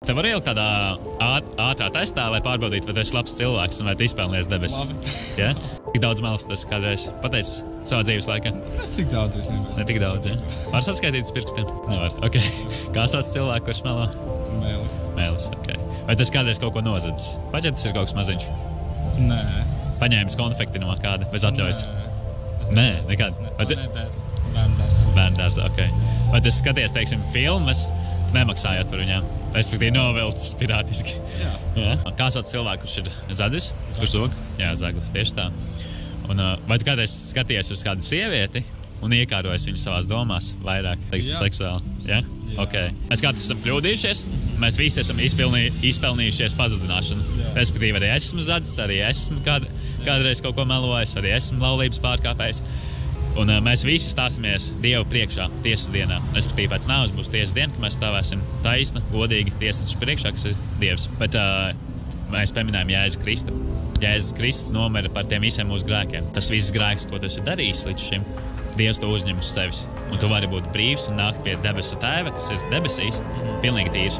Tev var ielikt kādā ātrā testā, lai pārbaudītu, vai tu esi labs cilvēks un vai tu izpelnījies debesis. Ja? Tik daudz melas tu esi kādreiz pateicis savā dzīves laikā? Ne tik daudz, visnībā. Ne tik daudz, ja? Var saskaitīt uz pirkstiem? Nevar, ok. Kā sauc cilvēku, kurš melo? Mēlis. Mēlis, ok. Vai tas kādreiz kaut ko nozadzis? Paģetis ir kaut kas maziņš? Nē. Paņēmis konfekti no kāda, bez atļaujas? Nē, nekāds. Bērndārs, ok. Vai tas skaties, teiksim, filmas, nemaksājot par viņām? Respektīvi novilcis pirātiski. Jā. Kā sauc cilvēku, kurš ir zadzis? Kurš zog? Jā, zaglis, tieši tā. Un, vai tu kādreiz skaties uz kādu sievieti un iekārojies viņu savās domās vairāk, teiksim, seksuāli? Jā? Ok. Mēs kāds esam kļūdījušies, mēs visi esam izpelnījušies pazudināšanu. Respektīvi, arī esmu zadzis, arī esmu kādreiz kaut ko melojis, arī esmu laulības pārkāpējis. Un mēs visi stāstamies Dievu priekšā tiesas dienā. Respektīvi, pēc nāves būs tiesas diena, ka mēs stāvēsim taisni, godīgi tiesas priekšā, kas ir Dievs. Bet mēs pieminējam Jēzu Kristu. Jēzus Kristus nomira par tiem visiem mūsu grēkiem. Tas viss grēks, ko tu esi darījis līdz šim, Dievs to uzņem uz sevis. Un tu vari būt brīvs un nākt pie debesu tēva, kas ir debesīs, pilnīgi tīrs.